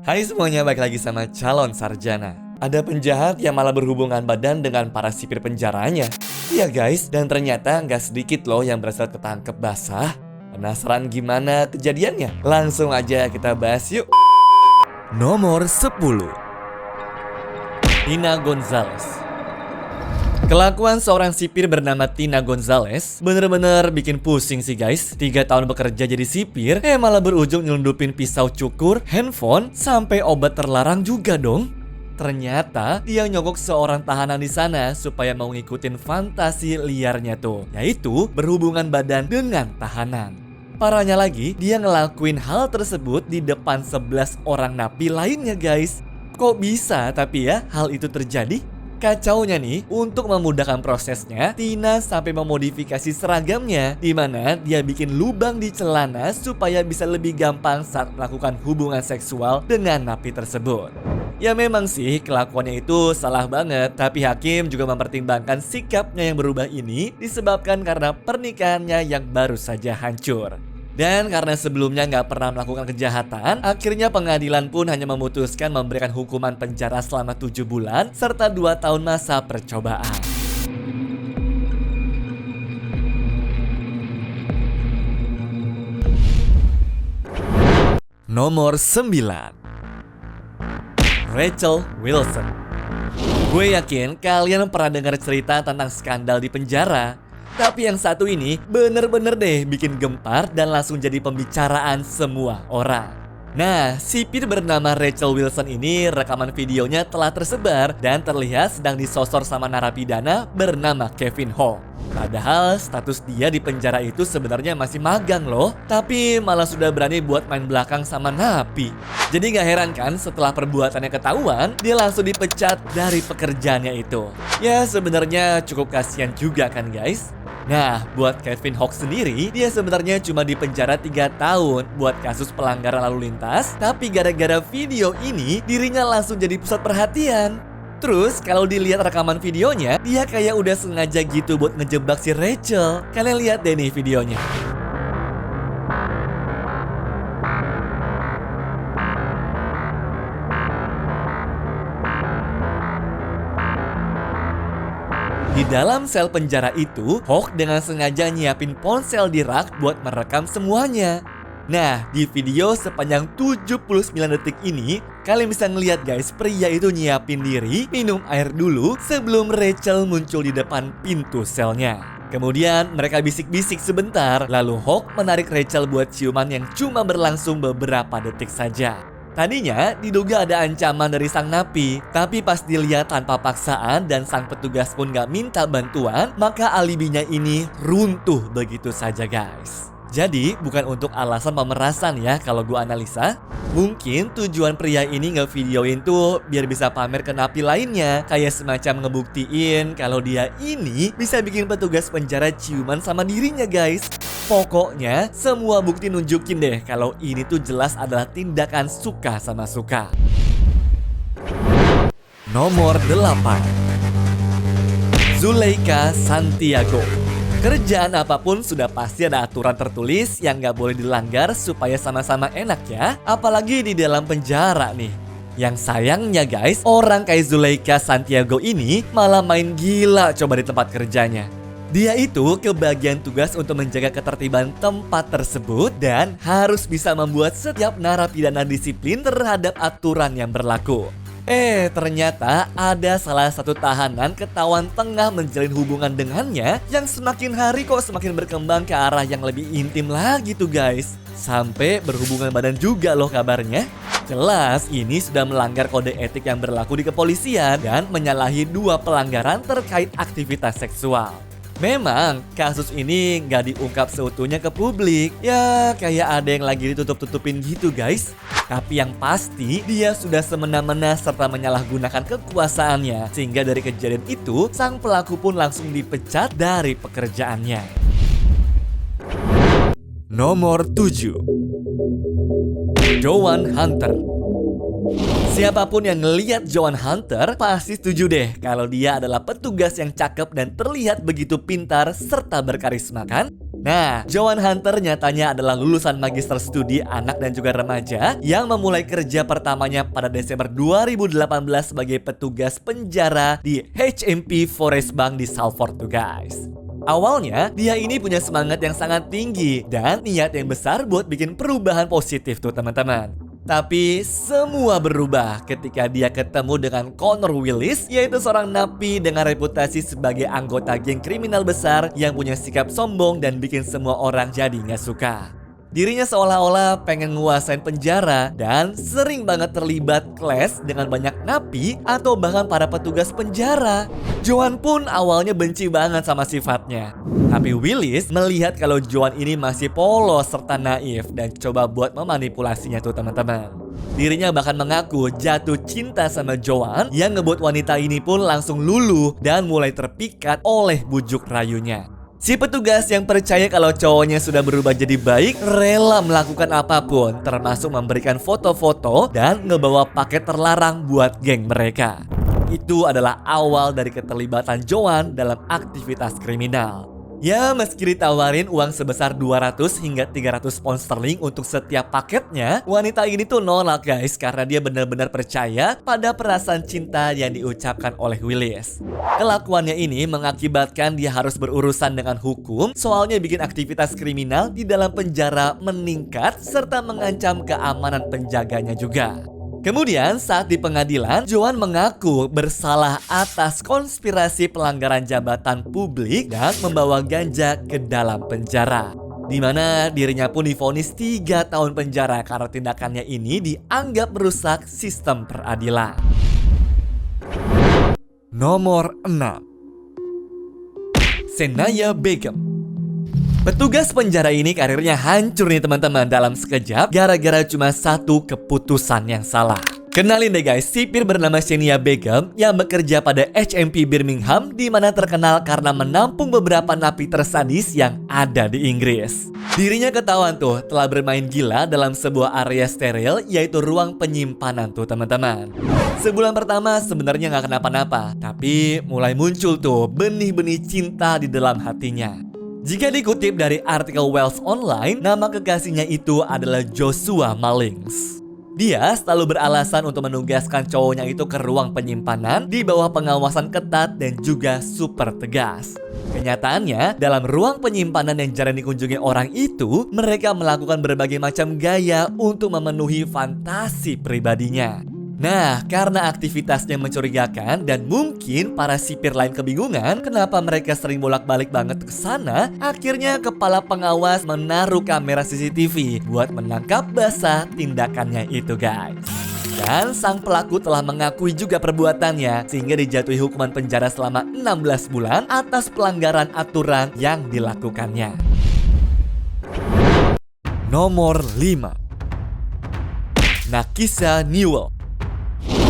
Hai semuanya, balik lagi sama calon sarjana. Ada penjahat yang malah berhubungan badan dengan para sipir penjaranya. Iya guys, dan ternyata nggak sedikit loh yang berhasil ketangkep basah. Penasaran gimana kejadiannya? Langsung aja kita bahas yuk. Nomor 10, Tina Gonzalez. Kelakuan seorang sipir bernama Tina Gonzalez bener-bener bikin pusing sih guys. 3 tahun bekerja jadi sipir, malah berujung nyelundupin pisau cukur, handphone, sampai obat terlarang juga dong. Ternyata dia nyogok seorang tahanan di sana supaya mau ngikutin fantasi liarnya tuh, yaitu berhubungan badan dengan tahanan. Parahnya lagi, dia ngelakuin hal tersebut di depan 11 orang napi lainnya guys. Kok bisa tapi ya hal itu terjadi? Kacaunya nih, untuk memudahkan prosesnya, Tina sampai memodifikasi seragamnya, di mana dia bikin lubang di celana supaya bisa lebih gampang saat melakukan hubungan seksual dengan napi tersebut. Ya memang sih kelakuannya itu salah banget, tapi hakim juga mempertimbangkan sikapnya yang berubah ini disebabkan karena pernikahannya yang baru saja hancur. Dan karena sebelumnya nggak pernah melakukan kejahatan, akhirnya pengadilan pun hanya memutuskan memberikan hukuman penjara selama 7 bulan serta 2 tahun masa percobaan. Nomor 9, Rachel Wilson. Gue yakin kalian pernah dengar cerita tentang skandal di penjara. Tapi yang satu ini bener-bener deh bikin gempar dan langsung jadi pembicaraan semua orang. Nah, sipir bernama Rachel Wilson ini rekaman videonya telah tersebar dan terlihat sedang disosor sama narapidana bernama Kevin Ho. Padahal status dia di penjara itu sebenarnya masih magang loh, tapi malah sudah berani buat main belakang sama napi. Jadi gak heran kan setelah perbuatannya ketahuan, dia langsung dipecat dari pekerjaannya itu. Ya sebenarnya cukup kasihan juga kan guys. Nah, buat Kevin Ho sendiri, dia sebenarnya cuma dipenjara 3 tahun buat kasus pelanggaran lalu lintas, tapi gara-gara video ini, dirinya langsung jadi pusat perhatian. Terus, kalau dilihat rekaman videonya, dia kayak udah sengaja gitu buat ngejebak si Rachel. Kalian lihat deh nih videonya. Di dalam sel penjara itu, Hawk dengan sengaja nyiapin ponsel di rak buat merekam semuanya. Nah, di video sepanjang 79 detik ini, kalian bisa ngeliat guys, pria itu nyiapin diri, minum air dulu sebelum Rachel muncul di depan pintu selnya. Kemudian mereka bisik-bisik sebentar, lalu Hawk menarik Rachel buat ciuman yang cuma berlangsung beberapa detik saja. Tadinya diduga ada ancaman dari sang napi, tapi pas dilihat tanpa paksaan dan sang petugas pun gak minta bantuan, maka alibinya ini runtuh begitu saja guys. Jadi bukan untuk alasan pemerasan ya kalau gue analisa. Mungkin tujuan pria ini nge-videoin tuh biar bisa pamer ke napi lainnya, kayak semacam ngebuktiin kalau dia ini bisa bikin petugas penjara ciuman sama dirinya guys. Pokoknya semua bukti nunjukin deh kalau ini tuh jelas adalah tindakan suka sama suka. Nomor 8, Zuleika Santiago. Kerjaan apapun sudah pasti ada aturan tertulis yang gak boleh dilanggar supaya sama-sama enak ya. Apalagi di dalam penjara nih. Yang sayangnya guys, orang kayak Zuleika Santiago ini malah main gila coba di tempat kerjanya. Dia itu kebagian tugas untuk menjaga ketertiban tempat tersebut dan harus bisa membuat setiap narapidana disiplin terhadap aturan yang berlaku. Ternyata ada salah satu tahanan ketahuan tengah menjalin hubungan dengannya yang semakin hari kok semakin berkembang ke arah yang lebih intim lagi tuh guys. Sampai berhubungan badan juga loh kabarnya. Jelas ini sudah melanggar kode etik yang berlaku di kepolisian dan menyalahi 2 pelanggaran terkait aktivitas seksual. Memang kasus ini nggak diungkap seutuhnya ke publik. Ya kayak ada yang lagi ditutup-tutupin gitu guys. Tapi yang pasti dia sudah semena-mena serta menyalahgunakan kekuasaannya. Sehingga dari kejadian itu sang pelaku pun langsung dipecat dari pekerjaannya. Nomor 7, Joan Hunter. Siapapun yang ngeliat Joan Hunter pasti setuju deh kalau dia adalah petugas yang cakep dan terlihat begitu pintar serta berkarisma kan? Nah, Joan Hunter nyatanya adalah lulusan magister studi anak dan juga remaja yang memulai kerja pertamanya pada Desember 2018 sebagai petugas penjara di HMP Forest Bank di Salford tuh guys. Awalnya, dia ini punya semangat yang sangat tinggi dan niat yang besar buat bikin perubahan positif tuh teman-teman. Tapi semua berubah ketika dia ketemu dengan Connor Willis, yaitu seorang napi dengan reputasi sebagai anggota geng kriminal besar yang punya sikap sombong dan bikin semua orang jadi nggak suka. Dirinya seolah-olah pengen nguasain penjara dan sering banget terlibat clash dengan banyak napi atau bahkan para petugas penjara. Joan pun awalnya benci banget sama sifatnya. Tapi Willis melihat kalau Joan ini masih polos serta naif dan coba buat memanipulasinya tuh teman-teman. Dirinya bahkan mengaku jatuh cinta sama Joan yang ngebuat wanita ini pun langsung luluh dan mulai terpikat oleh bujuk rayunya. Si petugas yang percaya kalau cowoknya sudah berubah jadi baik rela melakukan apapun, termasuk memberikan foto-foto dan ngebawa paket terlarang buat geng mereka. Itu adalah awal dari keterlibatan Joan dalam aktivitas kriminal. Ya, meski ditawarin uang sebesar 200 hingga 300 pound sterling untuk setiap paketnya, wanita ini tuh nolak guys karena dia benar-benar percaya pada perasaan cinta yang diucapkan oleh Willis. Kelakuannya ini mengakibatkan dia harus berurusan dengan hukum, soalnya bikin aktivitas kriminal di dalam penjara meningkat serta mengancam keamanan penjaganya juga. Kemudian saat di pengadilan, Joan mengaku bersalah atas konspirasi pelanggaran jabatan publik dan membawa ganja ke dalam penjara. Di mana dirinya pun divonis 3 tahun penjara karena tindakannya ini dianggap merusak sistem peradilan. Nomor 6. Senaya Begum. Petugas penjara ini karirnya hancur nih teman-teman dalam sekejap gara-gara cuma satu keputusan yang salah. Kenalin deh guys, sipir bernama Senaya Begum yang bekerja pada HMP Birmingham di mana terkenal karena menampung beberapa napi tersadis yang ada di Inggris. Dirinya ketahuan tuh telah bermain gila dalam sebuah area steril yaitu ruang penyimpanan tuh teman-teman. Sebulan pertama sebenarnya nggak kenapa-napa, tapi mulai muncul tuh benih-benih cinta di dalam hatinya. Jika dikutip dari artikel Wales Online, nama kekasihnya itu adalah Joshua Mullings. Dia selalu beralasan untuk menugaskan cowoknya itu ke ruang penyimpanan di bawah pengawasan ketat dan juga super tegas. Kenyataannya, dalam ruang penyimpanan yang jarang dikunjungi orang itu, mereka melakukan berbagai macam gaya untuk memenuhi fantasi pribadinya. Nah, karena aktivitasnya mencurigakan dan mungkin para sipir lain kebingungan kenapa mereka sering bolak-balik banget ke sana, akhirnya kepala pengawas menaruh kamera CCTV buat menangkap basah tindakannya itu guys. Dan sang pelaku telah mengakui juga perbuatannya sehingga dijatuhi hukuman penjara selama 16 bulan atas pelanggaran aturan yang dilakukannya. Nomor 5. Nakisha Newell.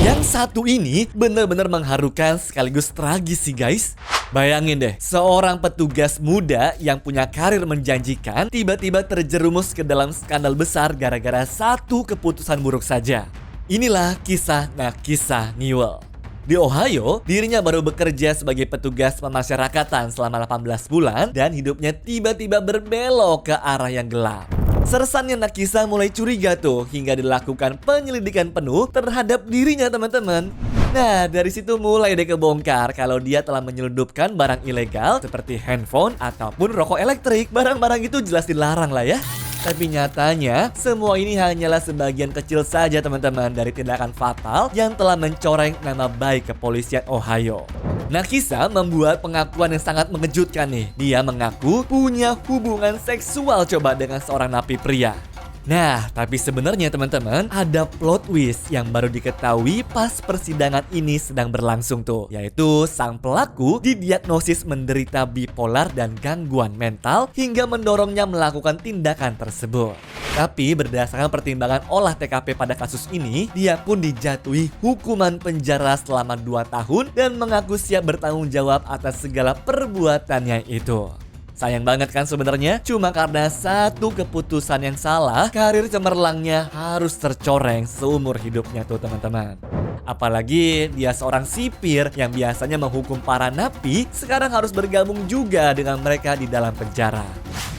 Yang satu ini benar-benar mengharukan sekaligus tragis sih guys. Bayangin deh, seorang petugas muda yang punya karir menjanjikan tiba-tiba terjerumus ke dalam skandal besar gara-gara satu keputusan buruk saja. Inilah kisah Nakisha Newell. Di Ohio, dirinya baru bekerja sebagai petugas pemasyarakatan selama 18 bulan dan hidupnya tiba-tiba berbelok ke arah yang gelap. Sersannya Nakisha mulai curiga tuh hingga dilakukan penyelidikan penuh terhadap dirinya teman-teman. Nah, dari situ mulai deh kebongkar kalau dia telah menyelundupkan barang ilegal seperti handphone ataupun rokok elektrik. Barang-barang itu jelas dilarang lah ya. Tapi nyatanya, semua ini hanyalah sebagian kecil saja teman-teman dari tindakan fatal yang telah mencoreng nama baik kepolisian Ohio. Nakisha membuat pengakuan yang sangat mengejutkan nih. Dia mengaku punya hubungan seksual coba dengan seorang napi pria. Nah, tapi sebenarnya teman-teman ada plot twist yang baru diketahui pas persidangan ini sedang berlangsung tuh. Yaitu sang pelaku didiagnosis menderita bipolar dan gangguan mental hingga mendorongnya melakukan tindakan tersebut. Tapi berdasarkan pertimbangan olah TKP pada kasus ini, dia pun dijatuhi hukuman penjara selama 2 tahun dan mengaku siap bertanggung jawab atas segala perbuatannya itu. Sayang banget kan sebenarnya, cuma karena satu keputusan yang salah, karir cemerlangnya harus tercoreng seumur hidupnya tuh teman-teman. Apalagi dia seorang sipir yang biasanya menghukum para napi, sekarang harus bergabung juga dengan mereka di dalam penjara.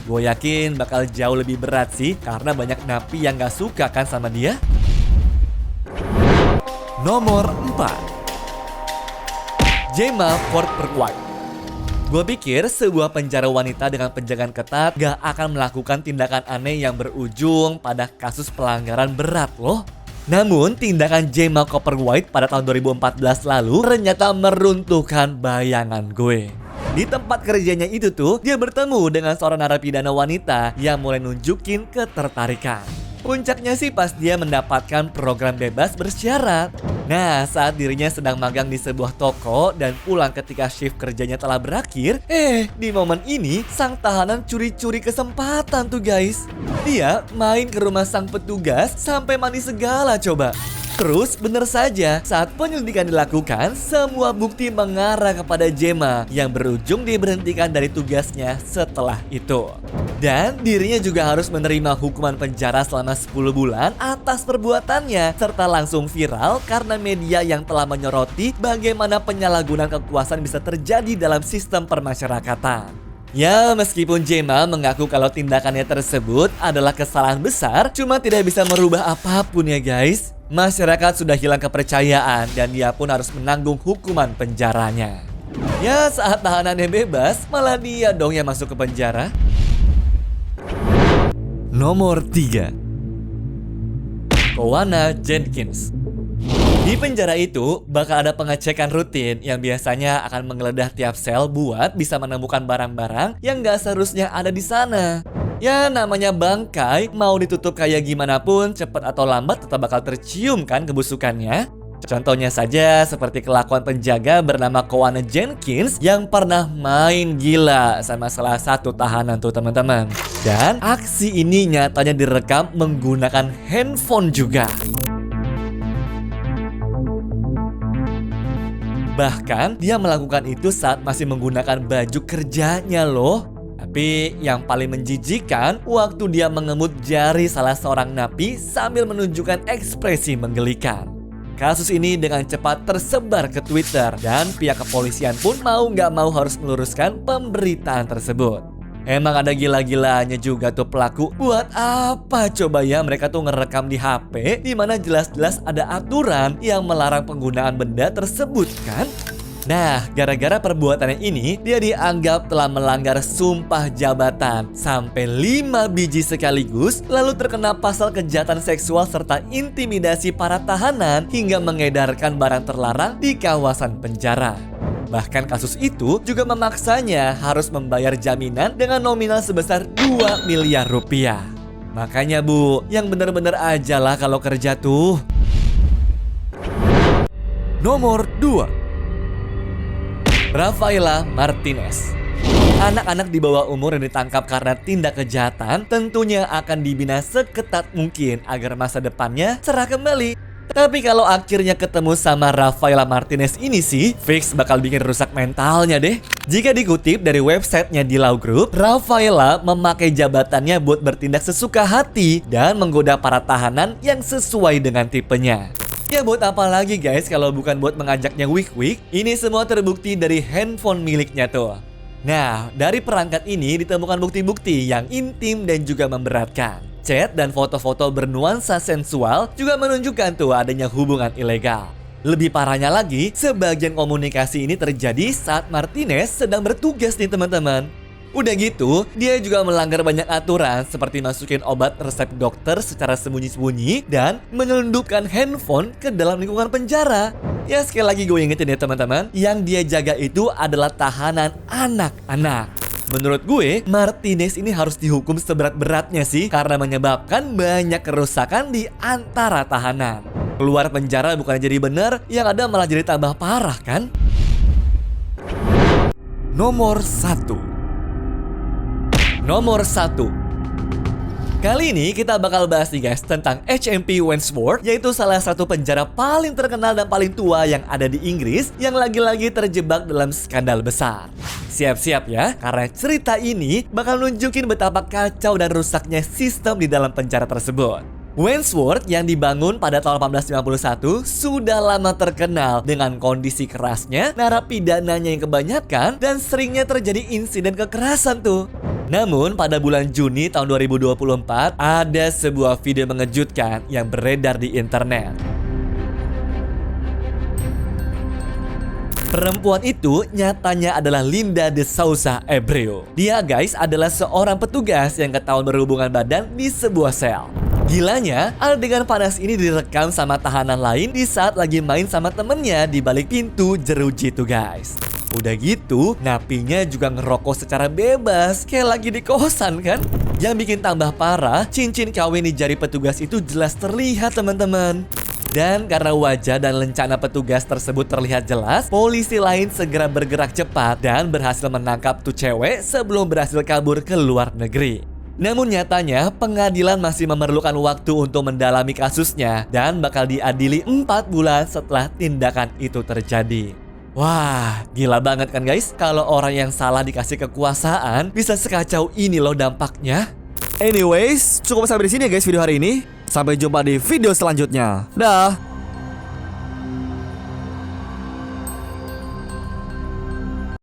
Gue yakin bakal jauh lebih berat sih, karena banyak napi yang gak suka kan sama dia. Nomor 4, Gemma Ford White. Gue pikir sebuah penjara wanita dengan penjagaan ketat gak akan melakukan tindakan aneh yang berujung pada kasus pelanggaran berat loh. Namun tindakan Gemma White pada tahun 2014 lalu ternyata meruntuhkan bayangan gue. Di tempat kerjanya itu tuh, dia bertemu dengan seorang narapidana wanita yang mulai nunjukin ketertarikan. Puncaknya sih pas dia mendapatkan program bebas bersyarat. Nah, saat dirinya sedang magang di sebuah toko dan pulang ketika shift kerjanya telah berakhir, di momen ini sang tahanan curi-curi kesempatan tuh guys. Dia main ke rumah sang petugas sampai mandi segala coba. Terus bener saja, saat penyelidikan dilakukan, semua bukti mengarah kepada Gemma yang berujung diberhentikan dari tugasnya setelah itu. Dan dirinya juga harus menerima hukuman penjara selama 10 bulan atas perbuatannya, serta langsung viral karena media yang telah menyoroti bagaimana penyalahgunaan kekuasaan bisa terjadi dalam sistem permasyarakatan. Ya, meskipun Gemma mengaku kalau tindakannya tersebut adalah kesalahan besar, cuma tidak bisa merubah apapun ya guys. Masyarakat sudah hilang kepercayaan dan dia pun harus menanggung hukuman penjaranya. Ya, saat tahanannya bebas, malah dia dong yang masuk ke penjara. Nomor 3, Koana Jenkins. Di penjara itu bakal ada pengecekan rutin yang biasanya akan menggeledah tiap sel buat bisa menemukan barang-barang yang gak seharusnya ada di sana. Ya namanya bangkai, mau ditutup kayak gimana pun, cepat atau lambat tetap bakal tercium kan kebusukannya. Contohnya saja seperti kelakuan penjaga bernama Koana Jenkins yang pernah main gila sama salah satu tahanan tuh teman-teman. Dan aksi ini nyatanya direkam menggunakan handphone juga. Bahkan dia melakukan itu saat masih menggunakan baju kerjanya loh. Tapi yang paling menjijikan, waktu dia mengemut jari salah seorang napi sambil menunjukkan ekspresi menggelikan. Kasus ini dengan cepat tersebar ke Twitter dan pihak kepolisian pun mau gak mau harus meluruskan pemberitaan tersebut. Emang ada gila-gilanya juga tuh pelaku. Buat apa coba ya mereka tuh ngerekam di HP di mana jelas-jelas ada aturan yang melarang penggunaan benda tersebut kan? Nah, gara-gara perbuatannya ini, dia dianggap telah melanggar sumpah jabatan sampai 5 biji sekaligus, lalu terkena pasal kejahatan seksual serta intimidasi para tahanan hingga mengedarkan barang terlarang di kawasan penjara. Bahkan kasus itu juga memaksanya harus membayar jaminan dengan nominal sebesar 2 miliar rupiah. Makanya Bu, yang bener-bener aja lah kalau kerja tuh. Nomor 2, Rafaela Martinez. Anak-anak di bawah umur yang ditangkap karena tindak kejahatan tentunya akan dibina seketat mungkin agar masa depannya cerah kembali. Tapi kalau akhirnya ketemu sama Rafaela Martinez ini sih, fix bakal bikin rusak mentalnya deh. Jika dikutip dari websitenya di Law Group, Rafaela memakai jabatannya buat bertindak sesuka hati dan menggoda para tahanan yang sesuai dengan tipenya. Ya buat apa lagi guys kalau bukan buat mengajaknya wik-wik. Ini semua terbukti dari handphone miliknya tuh. Nah, dari perangkat ini ditemukan bukti-bukti yang intim dan juga memberatkan. Chat dan foto-foto bernuansa sensual juga menunjukkan tuh adanya hubungan ilegal. Lebih parahnya lagi, sebagian komunikasi ini terjadi saat Martinez sedang bertugas nih teman-teman. Udah gitu, dia juga melanggar banyak aturan seperti masukin obat resep dokter secara sembunyi-sembunyi dan menyelundupkan handphone ke dalam lingkungan penjara. Ya sekali lagi gue ingetin ya teman-teman, yang dia jaga itu adalah tahanan anak-anak. Menurut gue, Martinez ini harus dihukum seberat-beratnya sih karena menyebabkan banyak kerusakan di antara tahanan. Keluar penjara bukan jadi bener, yang ada malah jadi tambah parah kan? Nomor 1, Kali ini kita bakal bahas nih guys tentang HMP Wandsworth, yaitu salah satu penjara paling terkenal dan paling tua yang ada di Inggris yang lagi-lagi terjebak dalam skandal besar. Siap-siap ya, karena cerita ini bakal nunjukin betapa kacau dan rusaknya sistem di dalam penjara tersebut. Wandsworth yang dibangun pada tahun 1851 sudah lama terkenal dengan kondisi kerasnya, narapidananya yang kebanyakan, dan seringnya terjadi insiden kekerasan tuh. Namun pada bulan Juni tahun 2024 ada sebuah video mengejutkan yang beredar di internet. Perempuan itu nyatanya adalah Linda de Souza Abreu. Dia guys adalah seorang petugas yang ketahuan berhubungan badan di sebuah sel. Gilanya, adegan panas ini direkam sama tahanan lain di saat lagi main sama temennya di balik pintu jeruji tuh guys. Udah gitu, napinya juga ngerokok secara bebas kayak lagi di kosan kan. Yang bikin tambah parah, cincin kawin di jari petugas itu jelas terlihat teman-teman. Dan karena wajah dan lencana petugas tersebut terlihat jelas, polisi lain segera bergerak cepat dan berhasil menangkap tuh cewek sebelum berhasil kabur ke luar negeri. Namun nyatanya pengadilan masih memerlukan waktu untuk mendalami kasusnya dan bakal diadili 4 bulan setelah tindakan itu terjadi. Wah, gila banget kan guys? Kalau orang yang salah dikasih kekuasaan bisa sekacau ini loh dampaknya. Anyways, cukup sampai di sini ya guys video hari ini. Sampai jumpa di video selanjutnya. Dah.